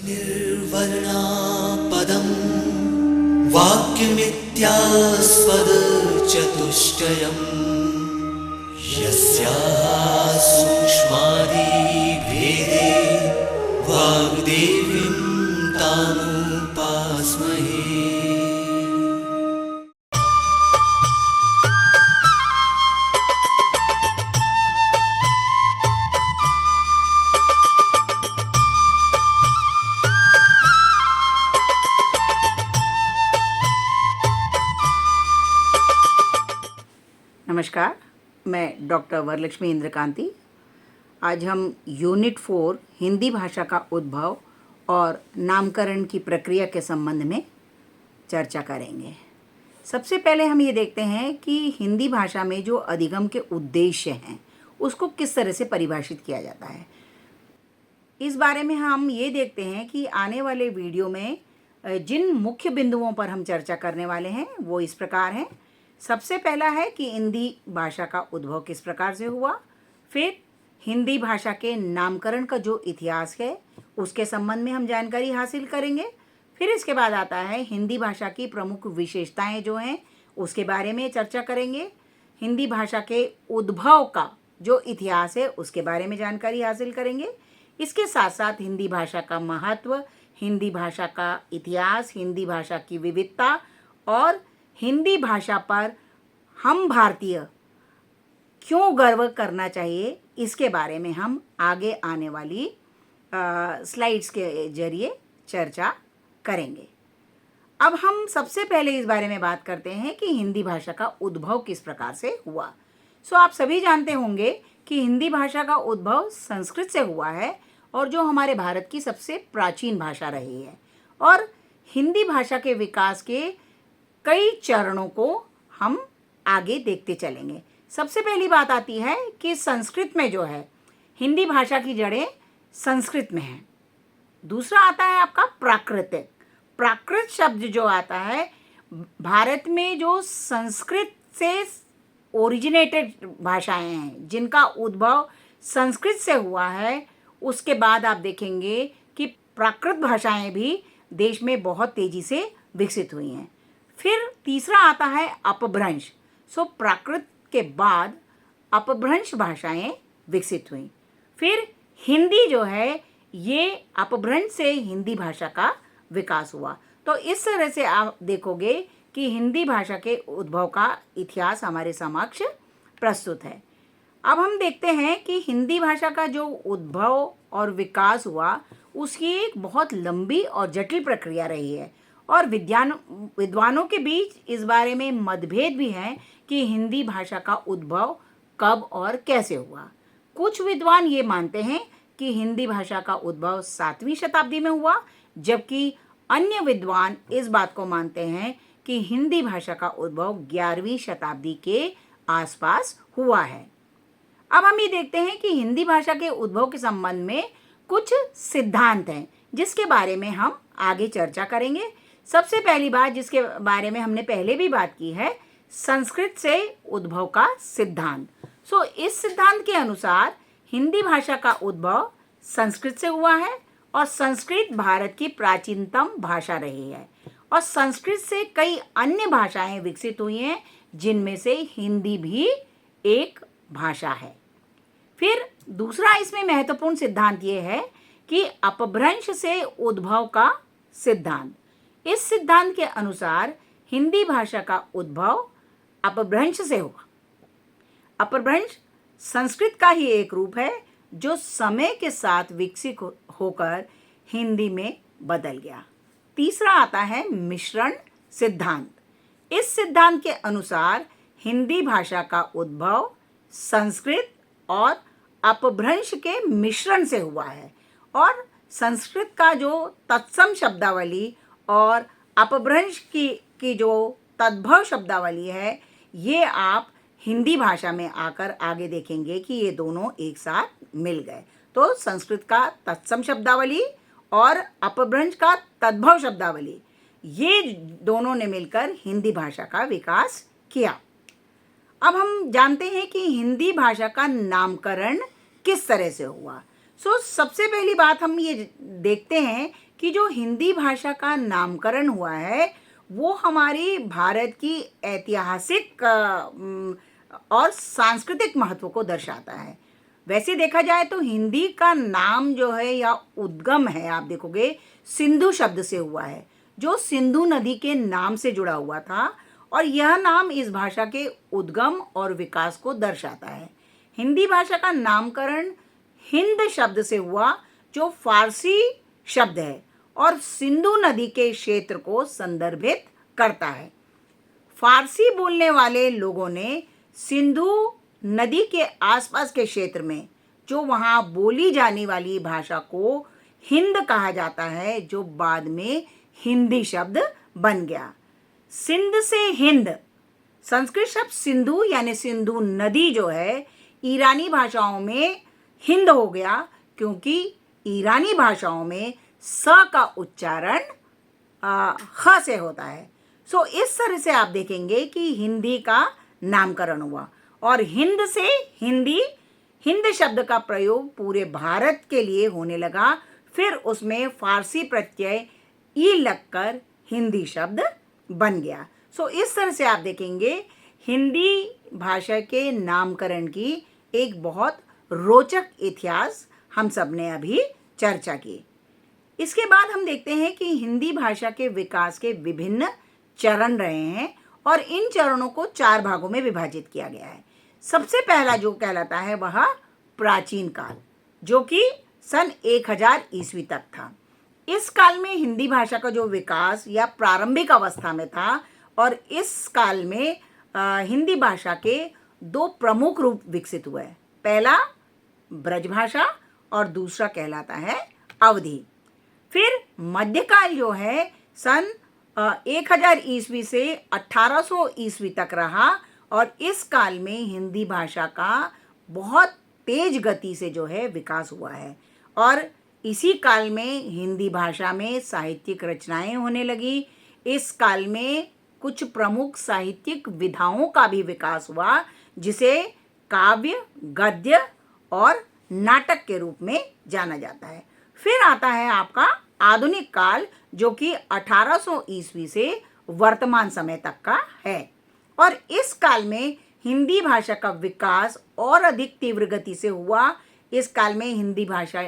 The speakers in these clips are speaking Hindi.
निर्वर्णा पदं वाक्यमित्यास्पदचतुष्टयम् यस्याः सूक्ष्मादिभेदे वाग्देवीं तामुपास्महे। नमस्कार, मैं डॉक्टर वरलक्ष्मी इंद्रकांति। आज हम यूनिट 4 हिंदी भाषा का उद्भव और नामकरण की प्रक्रिया के संबंध में चर्चा करेंगे। सबसे पहले हम ये देखते हैं कि हिंदी भाषा में जो अधिगम के उद्देश्य हैं उसको किस तरह से परिभाषित किया जाता है। इस बारे में हम ये देखते हैं कि आने वाले वीडियो में जिन मुख्य बिंदुओं पर हम चर्चा करने वाले हैं वो इस प्रकार हैं। सबसे पहला है कि हिंदी भाषा का उद्भव किस प्रकार से हुआ, फिर हिंदी भाषा के नामकरण का जो इतिहास है उसके संबंध में हम जानकारी हासिल करेंगे। फिर इसके बाद आता है हिंदी भाषा की प्रमुख विशेषताएं जो हैं उसके बारे में चर्चा करेंगे। हिंदी भाषा के उद्भव का जो इतिहास है उसके बारे में जानकारी हासिल करेंगे। इसके साथ साथ हिंदी भाषा का महत्व, हिंदी भाषा का इतिहास, हिंदी भाषा की विविधता और हिंदी भाषा पर हम भारतीय क्यों गर्व करना चाहिए, इसके बारे में हम आगे आने वाली स्लाइड्स के जरिए चर्चा करेंगे। अब हम सबसे पहले इस बारे में बात करते हैं कि हिंदी भाषा का उद्भव किस प्रकार से हुआ। आप सभी जानते होंगे कि हिंदी भाषा का उद्भव संस्कृत से हुआ है और जो हमारे भारत की सबसे प्राचीन भाषा रही है। और हिंदी भाषा के विकास के कई चरणों को हम आगे देखते चलेंगे। सबसे पहली बात आती है कि संस्कृत में जो है हिंदी भाषा की जड़ें संस्कृत में हैं। दूसरा आता है आपका प्राकृतिक। प्राकृत शब्द जो आता है, भारत में जो संस्कृत से ओरिजिनेटेड भाषाएं हैं जिनका उद्भव संस्कृत से हुआ है, उसके बाद आप देखेंगे कि प्राकृत भाषाएं भी देश में बहुत तेजी से विकसित हुई हैं। फिर तीसरा आता है अपभ्रंश। प्राकृत के बाद अपभ्रंश भाषाएं विकसित हुई। फिर हिंदी जो है ये अपभ्रंश से हिंदी भाषा का विकास हुआ। तो इस तरह से आप देखोगे कि हिंदी भाषा के उद्भव का इतिहास हमारे समक्ष प्रस्तुत है। अब हम देखते हैं कि हिंदी भाषा का जो उद्भव और विकास हुआ उसकी एक बहुत लंबी और जटिल प्रक्रिया रही है और विद्वानों के बीच इस बारे में मतभेद भी हैं कि हिंदी भाषा का उद्भव कब और कैसे हुआ। कुछ विद्वान ये मानते हैं कि हिंदी भाषा का उद्भव 7वीं शताब्दी में हुआ, जबकि अन्य विद्वान इस बात को मानते हैं कि हिंदी भाषा का उद्भव 11वीं शताब्दी के आसपास हुआ है। अब हम ये देखते हैं कि हिंदी भाषा के उद्भव के संबंध में कुछ सिद्धांत हैं जिसके बारे में हम आगे चर्चा करेंगे। सबसे पहली बात जिसके बारे में हमने पहले भी बात की है, संस्कृत से उद्भव का सिद्धांत। इस सिद्धांत के अनुसार हिंदी भाषा का उद्भव संस्कृत से हुआ है और संस्कृत भारत की प्राचीनतम भाषा रही है और संस्कृत से कई अन्य भाषाएं विकसित हुई हैं जिनमें से हिंदी भी एक भाषा है। फिर दूसरा इसमें महत्वपूर्ण सिद्धांत ये है कि अपभ्रंश से उद्भव का सिद्धांत। इस सिद्धांत के अनुसार हिंदी भाषा का उद्भव अपभ्रंश से हुआ। अपभ्रंश संस्कृत का ही एक रूप है जो समय के साथ विकसित होकर हिंदी में बदल गया। तीसरा आता है मिश्रण सिद्धांत। इस सिद्धांत के अनुसार हिंदी भाषा का उद्भव संस्कृत और अपभ्रंश के मिश्रण से हुआ है और संस्कृत का जो तत्सम शब्दावली और अपभ्रंश की जो तद्भव शब्दावली है, ये आप हिंदी भाषा में आकर आगे देखेंगे कि ये दोनों एक साथ मिल गए। तो संस्कृत का तत्सम शब्दावली और अपभ्रंश का तद्भव शब्दावली, ये दोनों ने मिलकर हिंदी भाषा का विकास किया। अब हम जानते हैं कि हिंदी भाषा का नामकरण किस तरह से हुआ। सबसे पहली बात हम ये देखते हैं कि जो हिंदी भाषा का नामकरण हुआ है वो हमारी भारत की ऐतिहासिक और सांस्कृतिक महत्व को दर्शाता है। वैसे देखा जाए तो हिंदी का नाम जो है या उद्गम है, आप देखोगे सिंधु शब्द से हुआ है, जो सिंधु नदी के नाम से जुड़ा हुआ था, और यह नाम इस भाषा के उद्गम और विकास को दर्शाता है। हिंदी भाषा का नामकरण हिंद शब्द से हुआ, जो फारसी शब्द है और सिंधु नदी के क्षेत्र को संदर्भित करता है। फारसी बोलने वाले लोगों ने सिंधु नदी के आसपास के क्षेत्र में जो वहाँ बोली जाने वाली भाषा को हिंद कहा जाता है, जो बाद में हिंदी शब्द बन गया। सिंध से हिंद, संस्कृत शब्द सिंधु यानी सिंधु नदी जो है ईरानी भाषाओं में हिंद हो गया, क्योंकि ईरानी भाषाओं में स का उच्चारण ख से होता है। इस तरह से आप देखेंगे कि हिंदी का नामकरण हुआ, और हिंद से हिंदी, हिंद शब्द का प्रयोग पूरे भारत के लिए होने लगा। फिर उसमें फारसी प्रत्यय ई लगकर हिंदी शब्द बन गया। इस तरह से आप देखेंगे हिंदी भाषा के नामकरण की एक बहुत रोचक इतिहास हम सब ने अभी चर्चा की। इसके बाद हम देखते हैं कि हिंदी भाषा के विकास के विभिन्न चरण रहे हैं, और इन चरणों को 4 भागों में विभाजित किया गया है। सबसे पहला जो कहलाता है वह प्राचीन काल, जो कि सन 1000 ईस्वी तक था। इस काल में हिंदी भाषा का जो विकास या प्रारंभिक अवस्था में था, और इस काल में हिंदी भाषा के 2 प्रमुख रूप विकसित हुए। पहला ब्रजभाषा और दूसरा कहलाता है अवधी। फिर मध्यकाल जो है सन 1000 ईस्वी से 1800 ईस्वी तक रहा, और इस काल में हिंदी भाषा का बहुत तेज गति से जो है विकास हुआ है, और इसी काल में हिंदी भाषा में साहित्यिक रचनाएं होने लगी। इस काल में कुछ प्रमुख साहित्यिक विधाओं का भी विकास हुआ, जिसे काव्य, गद्य और नाटक के रूप में जाना जाता है। फिर आता है आपका आधुनिक काल, जो कि 1800 ईस्वी से वर्तमान समय तक का है, और इस काल में हिंदी भाषा का विकास और अधिक तीव्र गति से हुआ। इस काल में हिंदी भाषा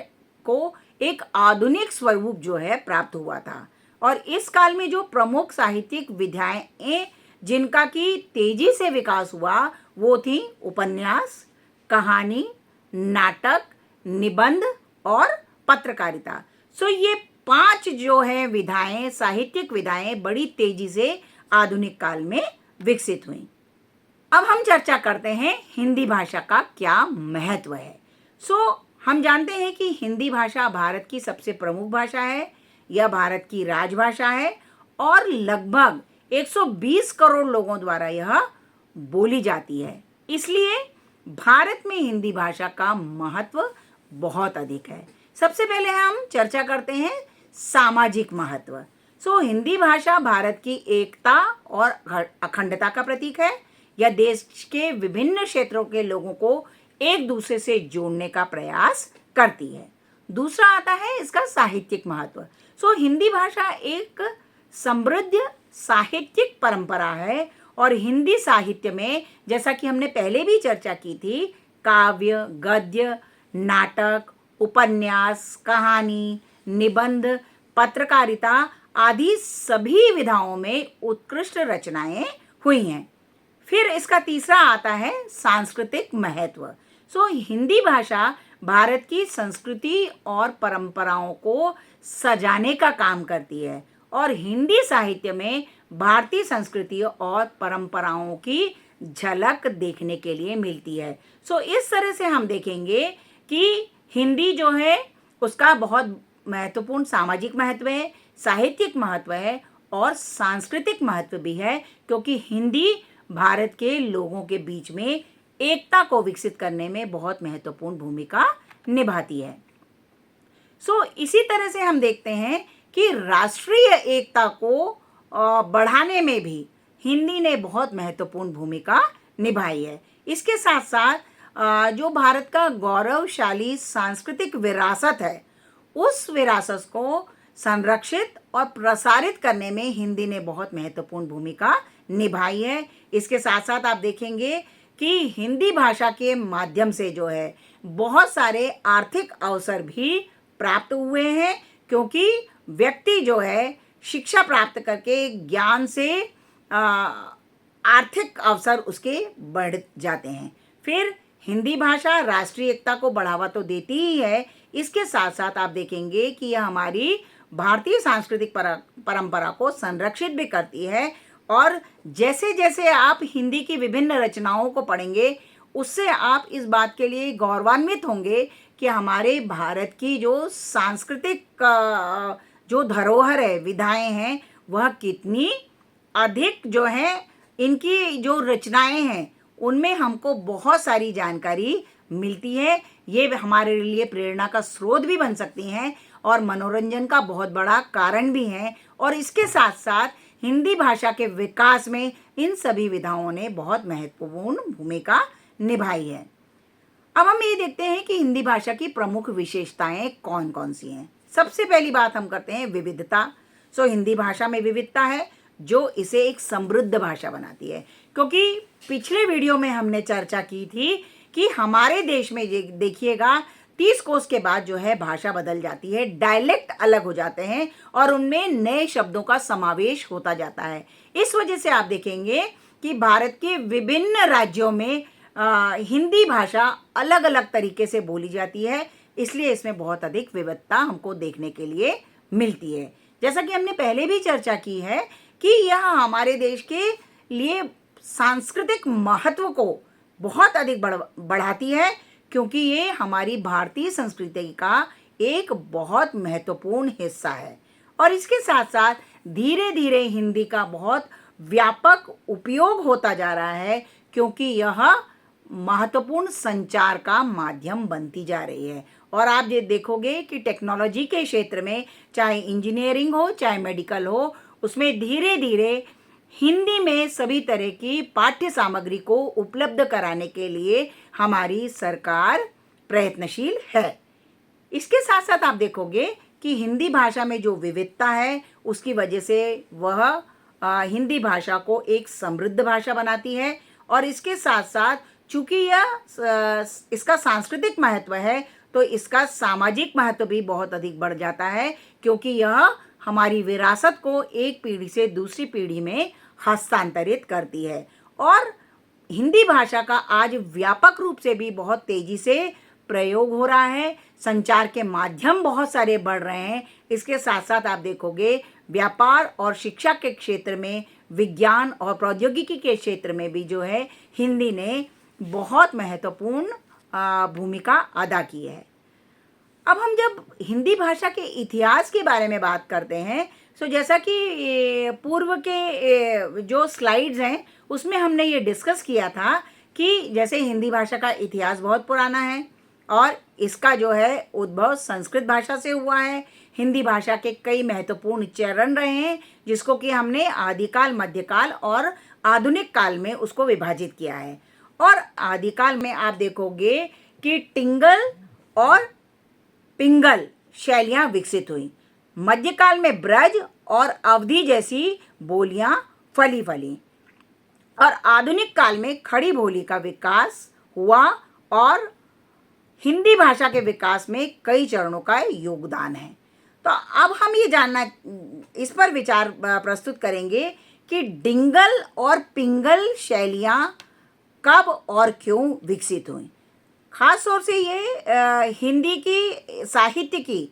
को एक आधुनिक स्वरूप जो है प्राप्त हुआ था, और इस काल में जो प्रमुख साहित्यिक विधाएं जिनका की तेजी से विकास हुआ वो थी उपन्यास, कहानी, नाटक, निबंध और पत्रकारिता। ये 5 जो है विधाएं, साहित्यिक विधाएं बड़ी तेजी से आधुनिक काल में विकसित हुई। अब हम चर्चा करते हैं हिंदी भाषा का क्या महत्व है। हम जानते हैं कि हिंदी भाषा भारत की सबसे प्रमुख भाषा है, यह भारत की राजभाषा है, और लगभग 120 करोड़ लोगों द्वारा यह बोली जाती है। इसलिए भारत में हिंदी भाषा का महत्व बहुत अधिक है। सबसे पहले हम चर्चा करते हैं सामाजिक महत्व। हिंदी भाषा भारत की एकता और अखंडता का प्रतीक है। यह देश के विभिन्न क्षेत्रों के लोगों को एक दूसरे से जोड़ने का प्रयास करती है। दूसरा आता है इसका साहित्यिक महत्व। हिंदी भाषा एक समृद्ध साहित्यिक परंपरा है, और हिंदी साहित्य में, जैसा कि हमने पहले भी चर्चा की थी, काव्य, गद्य, नाटक, उपन्यास, कहानी, निबंध, पत्रकारिता आदि सभी विधाओं में उत्कृष्ट रचनाएं हुई हैं। फिर इसका तीसरा आता है सांस्कृतिक महत्व। हिंदी भाषा भारत की संस्कृति और परंपराओं को सजाने का काम करती है, और हिंदी साहित्य में भारतीय संस्कृति और परंपराओं की झलक देखने के लिए मिलती है। इस तरह से हम देखेंगे कि हिंदी जो है उसका बहुत महत्वपूर्ण सामाजिक महत्व है, साहित्यिक महत्व है और सांस्कृतिक महत्व भी है, क्योंकि हिंदी भारत के लोगों के बीच में एकता को विकसित करने में बहुत महत्वपूर्ण भूमिका निभाती है। इसी तरह से हम देखते हैं कि राष्ट्रीय एकता को बढ़ाने में भी हिंदी ने बहुत महत्वपूर्ण भूमिका निभाई है। इसके साथ साथ जो भारत का गौरवशाली सांस्कृतिक विरासत है, उस विरासत को संरक्षित और प्रसारित करने में हिंदी ने बहुत महत्वपूर्ण भूमिका निभाई है। इसके साथ साथ आप देखेंगे कि हिंदी भाषा के माध्यम से जो है बहुत सारे आर्थिक अवसर भी प्राप्त हुए हैं, क्योंकि व्यक्ति जो है शिक्षा प्राप्त करके ज्ञान से आर्थिक अवसर उसके बढ़ जाते हैं। फिर हिंदी भाषा राष्ट्रीय एकता को बढ़ावा तो देती ही है, इसके साथ साथ आप देखेंगे कि यह हमारी भारतीय सांस्कृतिक परंपरा को संरक्षित भी करती है। और जैसे जैसे आप हिंदी की विभिन्न रचनाओं को पढ़ेंगे, उससे आप इस बात के लिए गौरवान्वित होंगे कि हमारे भारत की जो सांस्कृतिक जो धरोहर है, विधाएं हैं, वह कितनी अधिक जो है, इनकी जो रचनाएं हैं उनमें हमको बहुत सारी जानकारी मिलती है। ये हमारे लिए प्रेरणा का स्रोत भी बन सकती हैं और मनोरंजन का बहुत बड़ा कारण भी हैं। और इसके साथ साथ हिंदी भाषा के विकास में इन सभी विधाओं ने बहुत महत्वपूर्ण भूमिका निभाई है। अब हम ये देखते हैं कि हिंदी भाषा की प्रमुख विशेषताएं कौन कौन सी हैं। सबसे पहली बात हम करते हैं विविधता। हिंदी भाषा में विविधता है जो इसे एक समृद्ध भाषा बनाती है, क्योंकि पिछले वीडियो में हमने चर्चा की थी कि हमारे देश में देखिएगा 30 कोस के बाद जो है भाषा बदल जाती है, डायलेक्ट अलग हो जाते हैं और उनमें नए शब्दों का समावेश होता जाता है। इस वजह से आप देखेंगे कि भारत के विभिन्न राज्यों में हिंदी भाषा अलग अलग तरीके से बोली जाती है, इसलिए इसमें बहुत अधिक विविधता हमको देखने के लिए मिलती है। जैसा कि हमने पहले भी चर्चा की है कि यह हमारे देश के लिए सांस्कृतिक महत्व को बहुत अधिक बढ़ाती है, क्योंकि ये हमारी भारतीय संस्कृति का एक बहुत महत्वपूर्ण हिस्सा है। और इसके साथ साथ धीरे धीरे हिंदी का बहुत व्यापक उपयोग होता जा रहा है, क्योंकि यह महत्वपूर्ण संचार का माध्यम बनती जा रही है। और आप ये देखोगे कि टेक्नोलॉजी के क्षेत्र में, चाहे इंजीनियरिंग हो चाहे मेडिकल हो, उसमें धीरे धीरे हिंदी में सभी तरह की पाठ्य सामग्री को उपलब्ध कराने के लिए हमारी सरकार प्रयत्नशील है। इसके साथ साथ आप देखोगे कि हिंदी भाषा में जो विविधता है उसकी वजह से वह हिंदी भाषा को एक समृद्ध भाषा बनाती है। और इसके साथ साथ चूंकि यह इसका सांस्कृतिक महत्व है, तो इसका सामाजिक महत्व भी बहुत अधिक बढ़ जाता है, क्योंकि यह हमारी विरासत को एक पीढ़ी से दूसरी पीढ़ी में हस्तांतरित करती है। और हिंदी भाषा का आज व्यापक रूप से भी बहुत तेजी से प्रयोग हो रहा है। संचार के माध्यम बहुत सारे बढ़ रहे हैं। इसके साथ साथ आप देखोगे व्यापार और शिक्षा के क्षेत्र में, विज्ञान और प्रौद्योगिकी के क्षेत्र में भी जो है हिंदी ने बहुत महत्वपूर्ण भूमिका अदा की है। अब हम जब हिंदी भाषा के इतिहास के बारे में बात करते हैं, तो जैसा कि पूर्व के जो स्लाइड्स हैं उसमें हमने ये डिस्कस किया था कि जैसे हिंदी भाषा का इतिहास बहुत पुराना है और इसका जो है उद्भव संस्कृत भाषा से हुआ है। हिंदी भाषा के कई महत्वपूर्ण चरण रहे हैं, जिसको कि हमने आदिकाल, मध्यकाल और आधुनिक काल में उसको विभाजित किया है। और आदिकाल में आप देखोगे कि टिंगल और पिंगल शैलियाँ विकसित हुई। मध्यकाल में ब्रज और अवधी जैसी बोलियां फली और आधुनिक काल में खड़ी बोली का विकास हुआ और हिंदी भाषा के विकास में कई चरणों का योगदान है। तो अब हम ये जानना, इस पर विचार प्रस्तुत करेंगे कि डिंगल और पिंगल शैलियां कब और क्यों विकसित हुई। खास तौर से ये हिंदी की साहित्य की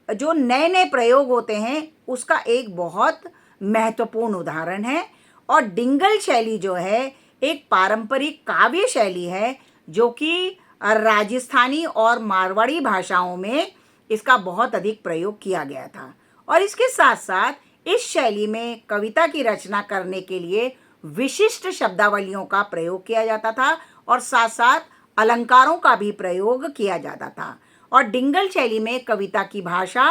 जो नए नए प्रयोग होते हैं उसका एक बहुत महत्वपूर्ण उदाहरण है। और डिंगल शैली जो है एक पारंपरिक काव्य शैली है, जो कि राजस्थानी और मारवाड़ी भाषाओं में इसका बहुत अधिक प्रयोग किया गया था। और इसके साथ साथ इस शैली में कविता की रचना करने के लिए विशिष्ट शब्दावलियों का प्रयोग किया जाता था और साथ साथ अलंकारों का भी प्रयोग किया जाता था। और डिंगल शैली में कविता की भाषा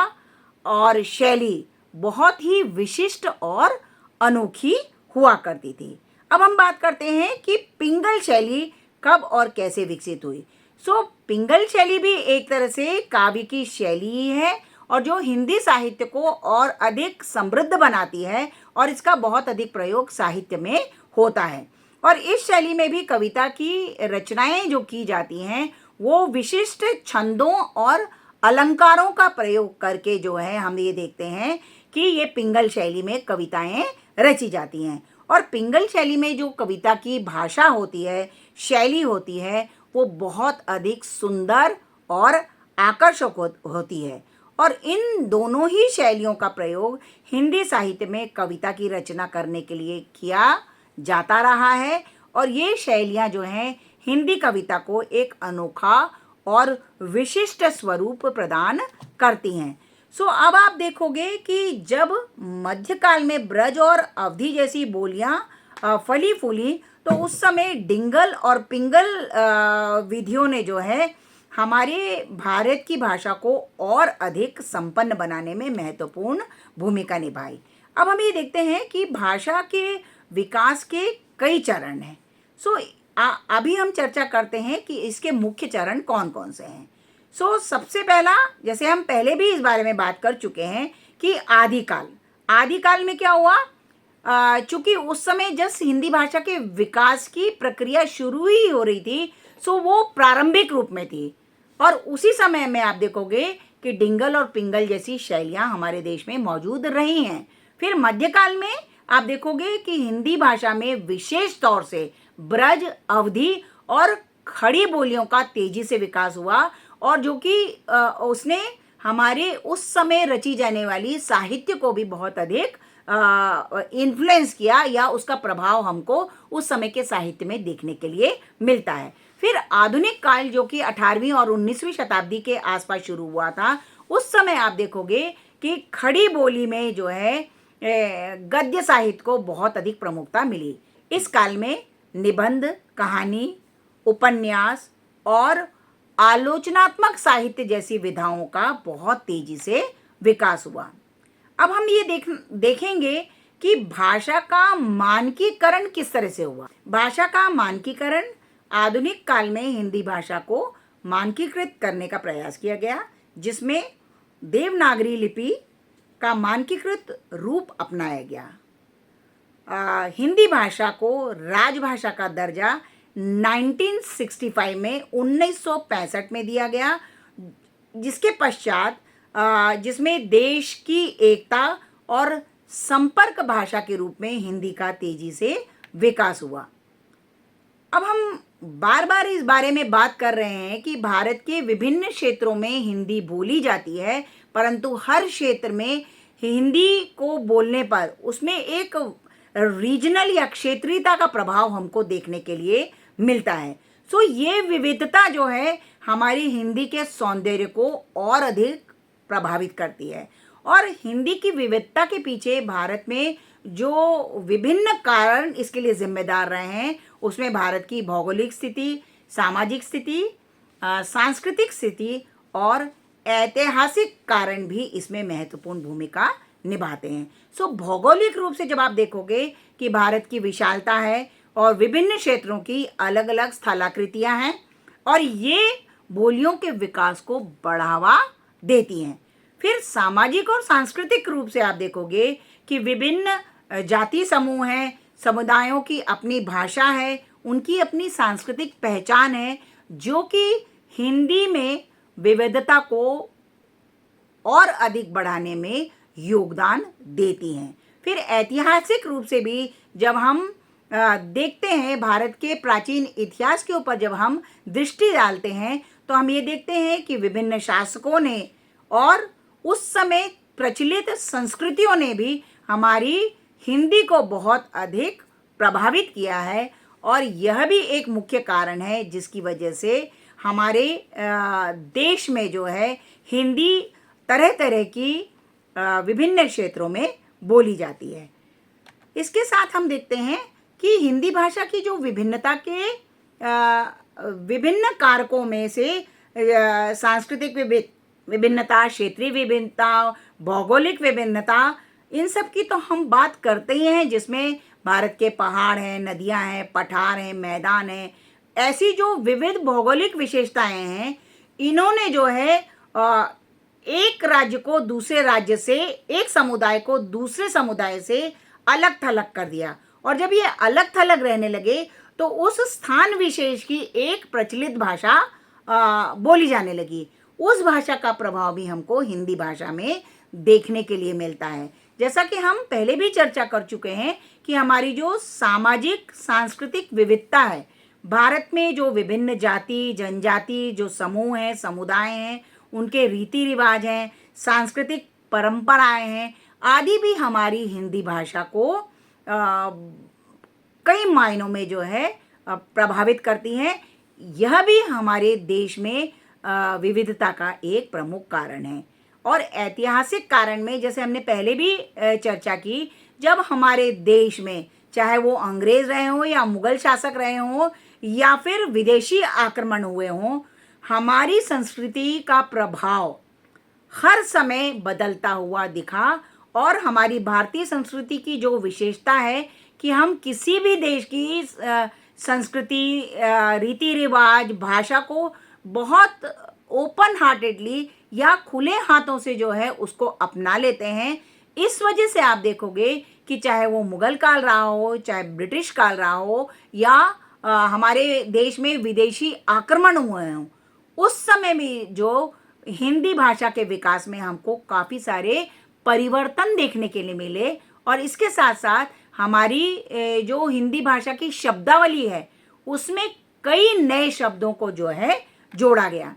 और शैली बहुत ही विशिष्ट और अनोखी हुआ करती थी। अब हम बात करते हैं कि पिंगल शैली कब और कैसे विकसित हुई। सो पिंगल शैली भी एक तरह से काव्य की शैली ही है और जो हिंदी साहित्य को और अधिक समृद्ध बनाती है और इसका बहुत अधिक प्रयोग साहित्य में होता है। और इस शैली में भी कविता की रचनाएं जो की जाती हैं वो विशिष्ट छंदों और अलंकारों का प्रयोग करके जो है हम ये देखते हैं कि ये पिंगल शैली में कविताएं रची जाती हैं। और पिंगल शैली में जो कविता की भाषा होती है, शैली होती है, वो बहुत अधिक सुंदर और आकर्षक होती है। और इन दोनों ही शैलियों का प्रयोग हिंदी साहित्य में कविता की रचना करने के लिए किया जाता रहा है और ये शैलियाँ जो हैं हिंदी कविता को एक अनोखा और विशिष्ट स्वरूप प्रदान करती हैं। सो अब आप देखोगे कि जब मध्यकाल में ब्रज और अवधी जैसी बोलियां फली फूली तो उस समय डिंगल और पिंगल विधियों ने जो है हमारे भारत की भाषा को और अधिक संपन्न बनाने में महत्वपूर्ण भूमिका निभाई। अब हम ये देखते हैं कि भाषा के विकास के कई चरण हैं। सो अभी हम चर्चा करते हैं कि इसके मुख्य चरण कौन कौन से हैं। सो सबसे पहला, जैसे हम पहले भी इस बारे में बात कर चुके हैं कि आदिकाल में क्या हुआ, चूंकि उस समय जब हिंदी भाषा के विकास की प्रक्रिया शुरू ही हो रही थी, सो वो प्रारंभिक रूप में थी और उसी समय में आप देखोगे कि डिंगल और पिंगल जैसी शैलियाँ हमारे देश में मौजूद रही हैं। फिर मध्यकाल में आप देखोगे कि हिंदी भाषा में विशेष तौर से ब्रज, अवधी और खड़ी बोलियों का तेजी से विकास हुआ और जो कि उसने हमारे उस समय रची जाने वाली साहित्य को भी बहुत अधिक इन्फ्लुएंस किया या उसका प्रभाव हमको उस समय के साहित्य में देखने के लिए मिलता है। फिर आधुनिक काल जो कि 18वीं और 19वीं शताब्दी के आसपास शुरू हुआ था, उस समय आप देखोगे कि खड़ी बोली में जो है गद्य साहित्य को बहुत अधिक प्रमुखता मिली। इस काल में निबंध, कहानी, उपन्यास और आलोचनात्मक साहित्य जैसी विधाओं का बहुत तेजी से विकास हुआ। अब हम ये देखेंगे कि भाषा का मानकीकरण किस तरह से हुआ। भाषा का मानकीकरण, आधुनिक काल में हिंदी भाषा को मानकीकृत करने का प्रयास किया गया, जिसमें देवनागरी लिपि का मानकीकृत रूप अपनाया गया। हिंदी भाषा को राजभाषा का दर्जा 1965 में 1965 में दिया गया, जिसके पश्चात जिसमें देश की एकता और संपर्क भाषा के रूप में हिंदी का तेजी से विकास हुआ। अब हम बार बार इस बारे में बात कर रहे हैं कि भारत के विभिन्न क्षेत्रों में हिंदी बोली जाती है, परंतु हर क्षेत्र में हिंदी को बोलने पर उसमें एक रीजनल या क्षेत्रीयता का प्रभाव हमको देखने के लिए मिलता है। सो ये विविधता जो है हमारी हिंदी के सौंदर्य को और अधिक प्रभावित करती है। और हिंदी की विविधता के पीछे भारत में जो विभिन्न कारण इसके लिए जिम्मेदार रहे हैं, उसमें भारत की भौगोलिक स्थिति, सामाजिक स्थिति, सांस्कृतिक स्थिति और ऐतिहासिक कारण भी इसमें महत्वपूर्ण भूमिका निभाते हैं। सो भौगोलिक रूप से जब आप देखोगे कि भारत की विशालता है और विभिन्न क्षेत्रों की अलग अलग स्थलाकृतियां हैं और ये बोलियों के विकास को बढ़ावा देती हैं। फिर सामाजिक और सांस्कृतिक रूप से आप देखोगे कि विभिन्न जाति समूह हैं, समुदायों की अपनी भाषा है, उनकी अपनी सांस्कृतिक पहचान है, जो कि हिंदी में विविधता को और अधिक बढ़ाने में योगदान देती हैं। फिर ऐतिहासिक रूप से भी जब हम देखते हैं भारत के प्राचीन इतिहास के ऊपर जब हम दृष्टि डालते हैं तो हम ये देखते हैं कि विभिन्न शासकों ने और उस समय प्रचलित संस्कृतियों ने भी हमारी हिंदी को बहुत अधिक प्रभावित किया है और यह भी एक मुख्य कारण है जिसकी वजह से हमारे देश में जो है हिंदी तरह तरह की विभिन्न क्षेत्रों में बोली जाती है। इसके साथ हम देखते हैं कि हिंदी भाषा की जो विभिन्नता के विभिन्न कारकों में से सांस्कृतिक विभिन्नता, क्षेत्रीय विभिन्नता, भौगोलिक विभिन्नता, इन सब की तो हम बात करते ही हैं, जिसमें भारत के पहाड़ हैं, नदियां हैं, पठार हैं, मैदान हैं, ऐसी जो विविध भौगोलिक विशेषताएं हैं, इन्होंने जो है एक राज्य को दूसरे राज्य से, एक समुदाय को दूसरे समुदाय से अलग थलग कर दिया। और जब ये अलग थलग रहने लगे तो उस स्थान विशेष की एक प्रचलित भाषा बोली जाने लगी। उस भाषा का प्रभाव भी हमको हिंदी भाषा में देखने के लिए मिलता है। जैसा कि हम पहले भी चर्चा कर चुके हैं कि हमारी जो सामाजिक सांस्कृतिक विविधता है, भारत में जो विभिन्न जाति जनजाति जो समूह हैं, समुदाय हैं, उनके रीति रिवाज हैं, सांस्कृतिक परंपराएं हैं, आदि भी हमारी हिंदी भाषा को कई मायनों में जो है प्रभावित करती हैं। यह भी हमारे देश में विविधता का एक प्रमुख कारण है। और ऐतिहासिक कारण में, जैसे हमने पहले भी चर्चा की, जब हमारे देश में चाहे वो अंग्रेज रहे हों या मुगल शासक रहे हों या फिर विदेशी आक्रमण हुए हों, हमारी संस्कृति का प्रभाव हर समय बदलता हुआ दिखा। और हमारी भारतीय संस्कृति की जो विशेषता है कि हम किसी भी देश की संस्कृति, रीति रिवाज, भाषा को बहुत ओपन हार्टेडली या खुले हाथों से जो है उसको अपना लेते हैं। इस वजह से आप देखोगे कि चाहे वो मुगल काल रहा हो, चाहे ब्रिटिश काल रहा हो, या हमारे देश में विदेशी आक्रमण हुए हों, उस समय भी जो हिंदी भाषा के विकास में हमको काफ़ी सारे परिवर्तन देखने के लिए मिले। और इसके साथ साथ हमारी जो हिंदी भाषा की शब्दावली है, उसमें कई नए शब्दों को जो है जोड़ा गया।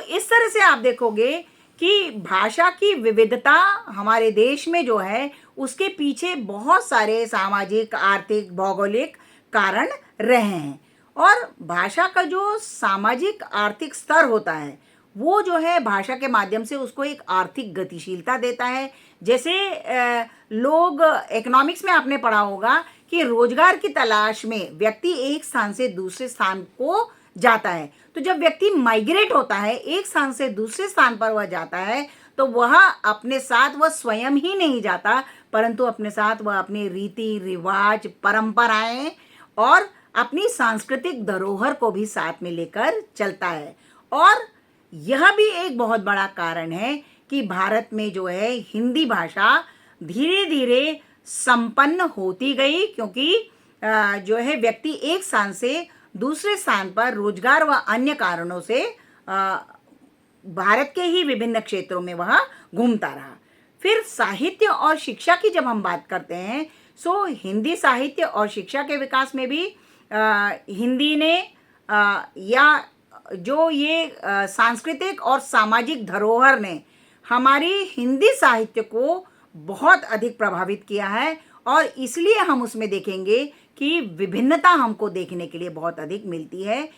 इस तरह से आप देखोगे कि भाषा की विविधता हमारे देश में जो है, उसके पीछे बहुत सारे सामाजिक, आर्थिक, भौगोलिक कारण रहे हैं। और भाषा का जो सामाजिक आर्थिक स्तर होता है, वो जो है भाषा के माध्यम से उसको एक आर्थिक गतिशीलता देता है। जैसे लोग इकोनॉमिक्स में आपने पढ़ा होगा कि रोजगार की तलाश में व्यक्ति एक स्थान से दूसरे स्थान को जाता है। तो जब व्यक्ति माइग्रेट होता है, एक स्थान से दूसरे स्थान पर वह जाता है, तो वह अपने साथ वह स्वयं ही नहीं जाता, परंतु अपने साथ वह अपने रीति रिवाज, परंपराएं और अपनी सांस्कृतिक धरोहर को भी साथ में लेकर चलता है। और यह भी एक बहुत बड़ा कारण है कि भारत में जो है हिंदी भाषा धीरे धीरे संपन्न होती गई, क्योंकि जो है व्यक्ति एक स्थान से दूसरे स्थान पर रोजगार व अन्य कारणों से भारत के ही विभिन्न क्षेत्रों में वह घूमता रहा। फिर साहित्य और शिक्षा की जब हम बात करते हैं, सो हिंदी साहित्य और शिक्षा के विकास में भी हिंदी ने या जो ये सांस्कृतिक और सामाजिक धरोहर ने हमारी हिंदी साहित्य को बहुत अधिक प्रभावित किया है। और इसलिए हम उसमें देखेंगे कि विभिन्नता हमको देखने के लिए बहुत अधिक मिलती है।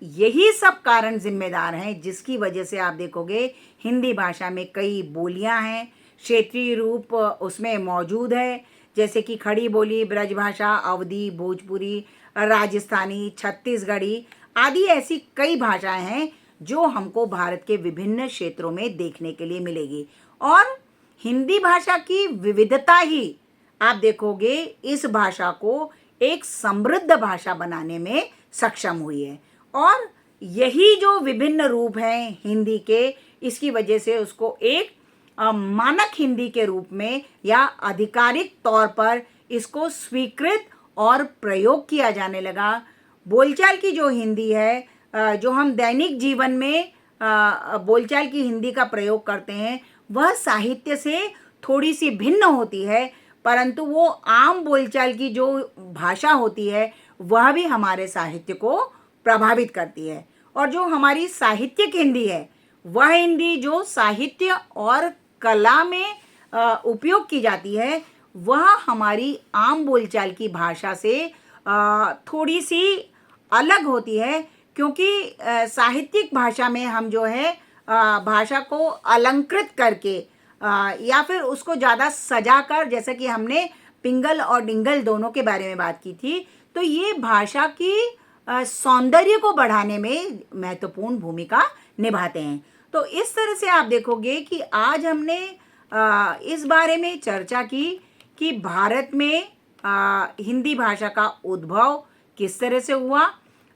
यही सब कारण जिम्मेदार हैं जिसकी वजह से आप देखोगे हिंदी भाषा में कई बोलियां हैं, क्षेत्रीय रूप उसमें मौजूद है, जैसे कि खड़ी बोली, ब्रजभाषा, अवधी, भोजपुरी, राजस्थानी, छत्तीसगढ़ी आदि ऐसी कई भाषाएं हैं जो हमको भारत के विभिन्न क्षेत्रों में देखने के लिए मिलेगी। और हिंदी भाषा की विविधता ही आप देखोगे इस भाषा को एक समृद्ध भाषा बनाने में सक्षम हुई है। और यही जो विभिन्न रूप हैं हिंदी के, इसकी वजह से उसको एक मानक हिंदी के रूप में या आधिकारिक तौर पर इसको स्वीकृत और प्रयोग किया जाने लगा। बोलचाल की जो हिंदी है, जो हम दैनिक जीवन में बोलचाल की हिंदी का प्रयोग करते हैं, वह साहित्य से थोड़ी सी भिन्न होती है, परंतु वो आम बोलचाल की जो भाषा होती है वह भी हमारे साहित्य को प्रभावित करती है। और जो हमारी साहित्यिक हिंदी है, वह हिंदी जो साहित्य और कला में उपयोग की जाती है, वह हमारी आम बोलचाल की भाषा से थोड़ी सी अलग होती है, क्योंकि साहित्यिक भाषा में हम जो है भाषा को अलंकृत करके या फिर उसको ज़्यादा सजा कर, जैसे कि हमने पिंगल और डिंगल दोनों के बारे में बात की थी, तो ये भाषा की सौंदर्य को बढ़ाने में महत्वपूर्ण भूमिका निभाते हैं। तो इस तरह से आप देखोगे कि आज हमने इस बारे में चर्चा की कि भारत में हिंदी भाषा का उद्भव किस तरह से हुआ,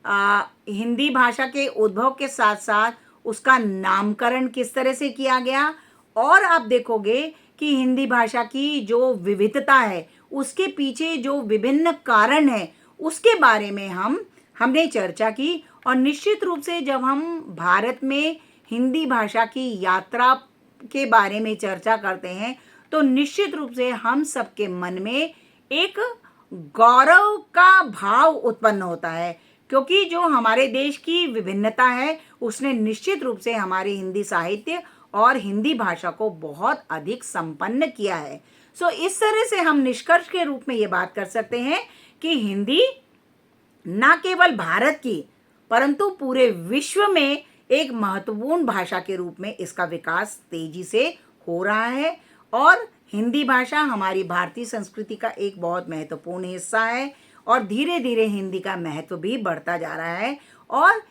हिंदी भाषा के उद्भव के साथ साथ उसका नामकरण किस तरह से किया गया, और आप देखोगे कि हिंदी भाषा की जो विविधता है उसके पीछे जो विभिन्न कारण हैं उसके बारे में हमने चर्चा की। और निश्चित रूप से जब हम भारत में हिंदी भाषा की यात्रा के बारे में चर्चा करते हैं तो निश्चित रूप से हम सबके मन में एक गौरव का भाव उत्पन्न होता है, क्योंकि जो हमारे देश की विभिन्नता है उसने निश्चित रूप से हमारे हिंदी साहित्य और हिंदी भाषा को बहुत अधिक संपन्न किया है। सो इस तरह से हम निष्कर्ष के रूप में ये बात कर सकते हैं कि हिंदी न केवल भारत की परंतु पूरे विश्व में एक महत्वपूर्ण भाषा के रूप में इसका विकास तेजी से हो रहा है। और हिंदी भाषा हमारी भारतीय संस्कृति का एक बहुत महत्वपूर्ण हिस्सा है और धीरे धीरे हिंदी का महत्व भी बढ़ता जा रहा है। और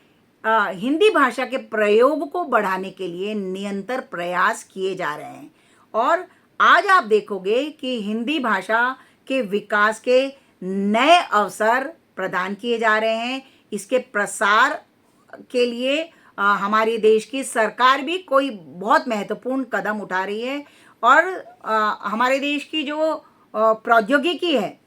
हिंदी भाषा के प्रयोग को बढ़ाने के लिए निरंतर प्रयास किए जा रहे हैं। और आज आप देखोगे कि हिंदी भाषा के विकास के नए अवसर प्रदान किए जा रहे हैं। इसके प्रसार के लिए हमारे देश की सरकार भी कोई बहुत महत्वपूर्ण कदम उठा रही है। और हमारे देश की जो प्रौद्योगिकी है,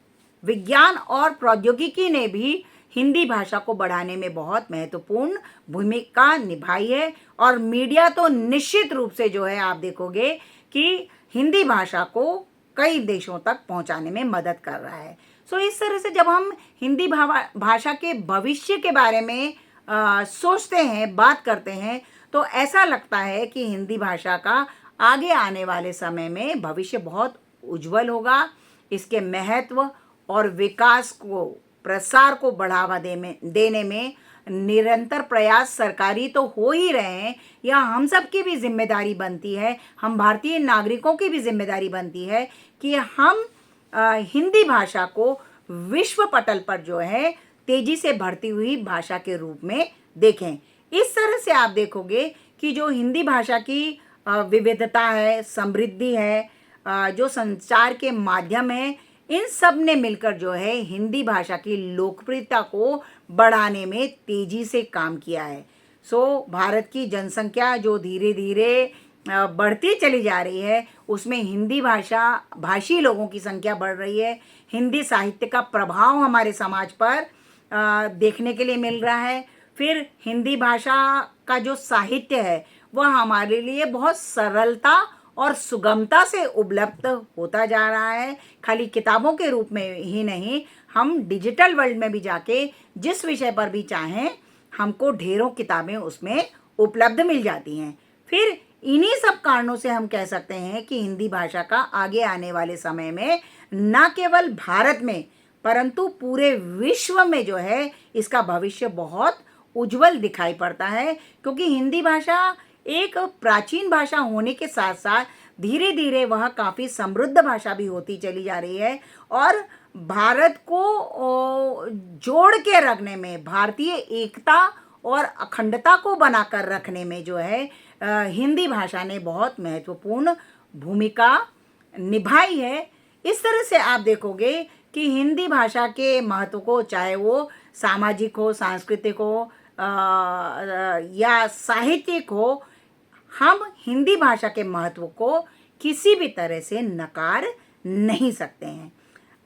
विज्ञान और प्रौद्योगिकी ने भी हिंदी भाषा को बढ़ाने में बहुत महत्वपूर्ण भूमिका निभाई है। और मीडिया तो निश्चित रूप से जो है आप देखोगे कि हिंदी भाषा को कई देशों तक पहुंचाने में मदद कर रहा है। सो इस तरह से जब हम हिंदी भाषा के भविष्य के बारे में सोचते हैं, बात करते हैं, तो ऐसा लगता है कि हिंदी भाषा का आगे आने वाले समय में भविष्य बहुत उज्जवल होगा। इसके महत्व और विकास को, प्रसार को बढ़ावा देने में निरंतर प्रयास सरकारी तो हो ही रहे हैं, या हम सब की भी जिम्मेदारी बनती है, हम भारतीय नागरिकों की भी जिम्मेदारी बनती है कि हम हिंदी भाषा को विश्व पटल पर जो है तेजी से बढ़ती हुई भाषा के रूप में देखें। इस तरह से आप देखोगे कि जो हिंदी भाषा की विविधता है, समृद्धि है, जो संचार के माध्यम है, इन सब ने मिलकर जो है हिंदी भाषा की लोकप्रियता को बढ़ाने में तेजी से काम किया है। सो भारत की जनसंख्या जो धीरे धीरे बढ़ती चली जा रही है, उसमें हिंदी भाषी लोगों की संख्या बढ़ रही है। हिंदी साहित्य का प्रभाव हमारे समाज पर देखने के लिए मिल रहा है। फिर हिंदी भाषा का जो साहित्य है वह हमारे लिए बहुत सरलता और सुगमता से उपलब्ध होता जा रहा है। खाली किताबों के रूप में ही नहीं, हम डिजिटल वर्ल्ड में भी जाके जिस विषय पर भी चाहें हमको ढेरों किताबें उसमें उपलब्ध मिल जाती हैं। फिर इन्हीं सब कारणों से हम कह सकते हैं कि हिंदी भाषा का आगे आने वाले समय में न केवल भारत में परंतु पूरे विश्व में जो है इसका भविष्य बहुत उज्जवल दिखाई पड़ता है, क्योंकि हिंदी भाषा एक प्राचीन भाषा होने के साथ साथ धीरे धीरे वह काफ़ी समृद्ध भाषा भी होती चली जा रही है। और भारत को जोड़ के रखने में, भारतीय एकता और अखंडता को बनाकर रखने में जो है हिंदी भाषा ने बहुत महत्वपूर्ण भूमिका निभाई है। इस तरह से आप देखोगे कि हिंदी भाषा के महत्व को, चाहे वो सामाजिक हो, सांस्कृतिक हो या साहित्यिक हो, हम हिंदी भाषा के महत्व को किसी भी तरह से नकार नहीं सकते हैं।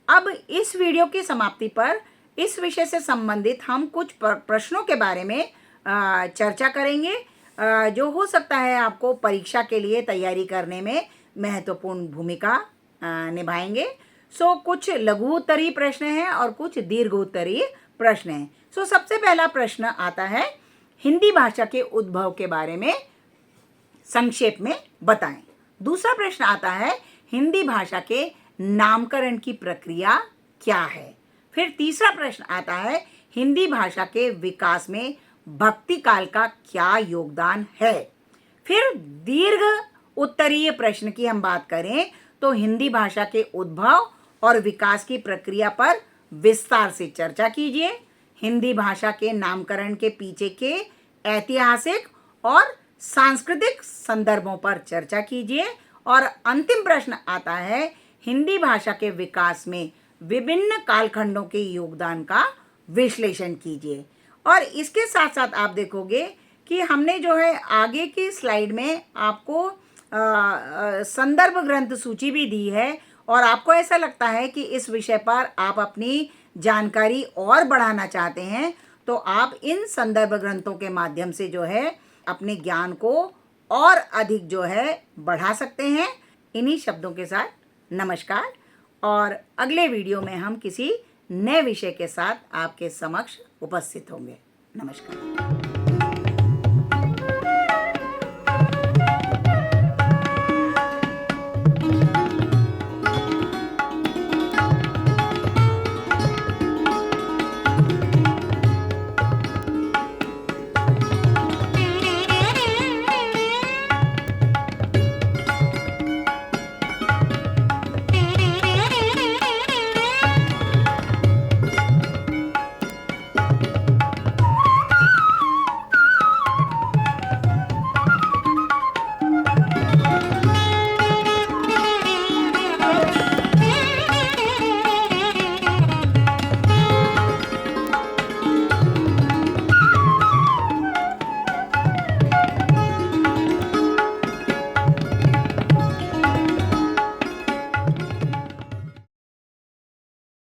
अब इस वीडियो की समाप्ति पर इस विषय से संबंधित हम कुछ प्रश्नों के बारे में चर्चा करेंगे, जो हो सकता है आपको परीक्षा के लिए तैयारी करने में महत्वपूर्ण भूमिका निभाएंगे। सो कुछ लघु उत्तरीय प्रश्न हैं और कुछ दीर्घ उत्तरीय प्रश्न हैं। सो सबसे पहला प्रश्न आता है, हिंदी भाषा के उद्भव के बारे में संक्षेप में बताएं। दूसरा प्रश्न आता है, हिंदी भाषा के नामकरण की प्रक्रिया क्या है। फिर तीसरा प्रश्न आता है, हिंदी भाषा के विकास में भक्ति काल का क्या योगदान है। फिर दीर्घ उत्तरीय प्रश्न की हम बात करें तो हिंदी भाषा के उद्भव और विकास की प्रक्रिया पर विस्तार से चर्चा कीजिए। हिंदी भाषा के नामकरण के पीछे के ऐतिहासिक और सांस्कृतिक संदर्भों पर चर्चा कीजिए। और अंतिम प्रश्न आता है, हिंदी भाषा के विकास में विभिन्न कालखंडों के योगदान का विश्लेषण कीजिए। और इसके साथ साथ आप देखोगे कि हमने जो है आगे की स्लाइड में आपको संदर्भ ग्रंथ सूची भी दी है, और आपको ऐसा लगता है कि इस विषय पर आप अपनी जानकारी और बढ़ाना चाहते हैं तो आप इन संदर्भ ग्रंथों के माध्यम से जो है अपने ज्ञान को और अधिक जो है बढ़ा सकते हैं। इन्हीं शब्दों के साथ नमस्कार, और अगले वीडियो में हम किसी नए विषय के साथ आपके समक्ष उपस्थित होंगे। नमस्कार।